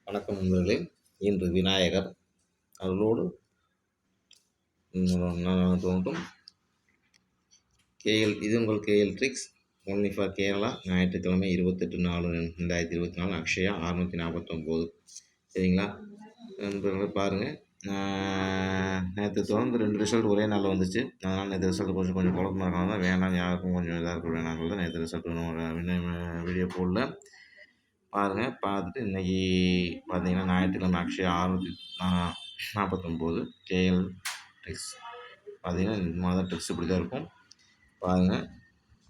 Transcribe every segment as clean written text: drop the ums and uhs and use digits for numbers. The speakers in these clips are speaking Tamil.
வணக்கம் நண்பர்களே. இன்று விநாயகர் அருளோடு நான் தோன்றும் இது உங்கள் KL tricks only for Kerala. ஞாயிற்றுக்கிழமை 28/4/2024 அக்ஷயா 649. சரிங்களா நண்பர்களே, பாருங்கள். நேற்று தொடர்ந்து 2 ரிசல்ட் ஒரே நாளில் வந்துச்சு. அதனால் நேற்று ரிசல்ட் கொஞ்சம் குழப்பமாக இருக்கனால தான் வேணாம், யாருக்கும் கொஞ்சம் இதாக இருக்க வேணாங்கிறது தான் நேற்று ரிசல்ட் வீடியோ போடல. பாருங்கள், பார்த்துட்டு இன்றைக்கி பார்த்தீங்கன்னா ஞாயிற்றுக்கிழமை அக்ஷயா 649 கேஎல் ட்ரிக்ஸ். பார்த்தீங்கன்னா இந்த மாதிரி ட்ரிக்ஸ் இப்படி தான் இருக்கும். பாருங்கள்,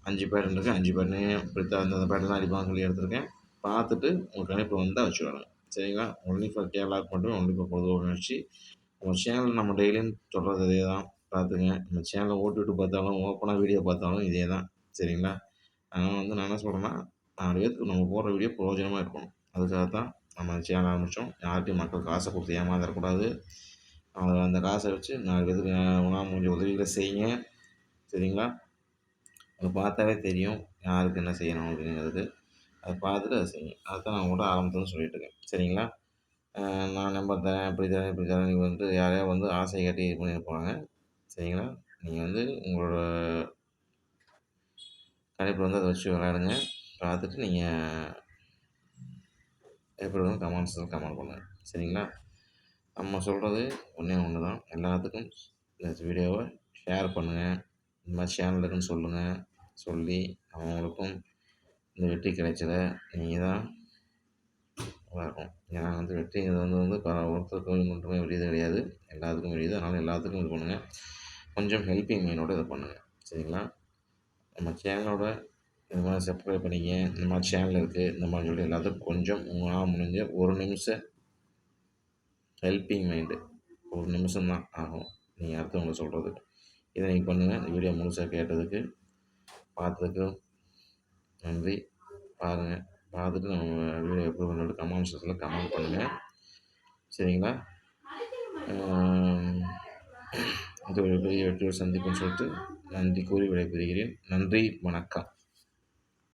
5 பேட்டர்ன் இருக்குது. 5 பேட்டர்னையும் இப்படித்தான் அந்த பேட்டர்ன் அடிப்பாங்க சொல்லி எடுத்திருக்கேன். பார்த்துட்டு உங்கள் கணிப்பு வந்தால் வச்சுக்கோங்க. சரிங்களா, ஒன்லி ஃபார் கேரளாவுக்கு மட்டும், ஒன்லி ஃபார் பொதுவாக முயற்சி. நம்ம சேனல் நம்ம டெய்லியும் சொல்கிறது இதே தான். பார்த்துங்க, நம்ம சேனலை ஓட்டிவிட்டு பார்த்தாலும் ஓப்பனாக வீடியோ பார்த்தாலும் இதே தான். சரிங்களா, அதனால் நான் என்ன சொல்கிறேன்னா, 4 பேருக்கு நம்ம போடுற வீடியோ பிரயோஜனமாக இருக்கணும். அதுக்காக தான் நம்ம சேனல் ஆரம்பித்தோம். யார்கிட்டையும் மக்கள் காசை கொடுத்து ஏமாந்துடக்கூடாது. அந்த காசை வச்சு 4 பேருக்கு முடிஞ்ச உதவிகளை செய்யுங்க. சரிங்களா, அதை பார்த்தாவே தெரியும் யாருக்கு என்ன செய்யணும் அப்படிங்கிறது. அதை பார்த்துட்டு அதை செய்யுங்க. அதுதான் நான் கூட ஆரம்பத்துலேருந்து சொல்லிட்டு இருக்கேன். சரிங்களா, நான் நம்பர் தரேன், இப்படி தரேன், இப்படி தரேன். நீங்கள் யாரையா ஆசை காட்டி இது பண்ணியிருப்பாங்க. சரிங்களா, நீங்கள் உங்களோட கணிப்பில் அதை வச்சு விளையாடுங்க. பார்த்துட்டு நீங்கள் எப்படி கமெண்ட்ஸில் கமெண்ட் பண்ணுங்கள். சரிங்களா, நம்ம சொல்கிறது ஒன்றே ஒன்று தான். எல்லாத்துக்கும் இந்த வீடியோவை ஷேர் பண்ணுங்கள். இந்த மாதிரி சேனல் இருக்குன்னு சொல்லுங்கள். சொல்லி அவங்களுக்கும் இந்த வெற்றி கிடைச்சத நீங்கள் தான் நல்லாயிருக்கும். ஏன்னா வெற்றிங்கிறது ஒருத்தருக்கு மட்டுமே வெளியது கிடையாது, எல்லாத்துக்கும் வெளியுது. அதனால் எல்லாத்துக்கும் இது பண்ணுங்கள். கொஞ்சம் ஹெல்ப்பிங் மைண்டோடு இதை பண்ணுங்கள். சரிங்களா, நம்ம சேனலோட இந்த மாதிரி சப்ஸ்கிரைப் பண்ணிங்க. இந்த மாதிரி சேனல் இருக்குது இந்த மாதிரி சொல்லி எல்லாத்துக்கும் கொஞ்சம் உங்களால் முடிஞ்ச 1 நிமிஷம் ஹெல்ப்பிங் மைண்டு, 1 நிமிஷம் தான் ஆகும் நீங்கள் அடுத்தவங்க சொல்கிறதுக்கு. இதை நீங்கள் பண்ணுங்கள். இந்த வீடியோ முழுசாக கேட்டதுக்கு பார்த்ததுக்கு நன்றி. பாருங்கள், பார்த்துட்டு நம்ம வீடியோ எப்படி பண்ணிட்டு கமெண்ட் செக்ஷனில் கமெண்ட் பண்ணுங்கள். சரிங்களா, இந்த ஒரு பெரிய வெற்றியை சந்திப்புன்னு சொல்லிட்டு நன்றி கூறி விடைபெறுகிறேன். நன்றி, வணக்கம்.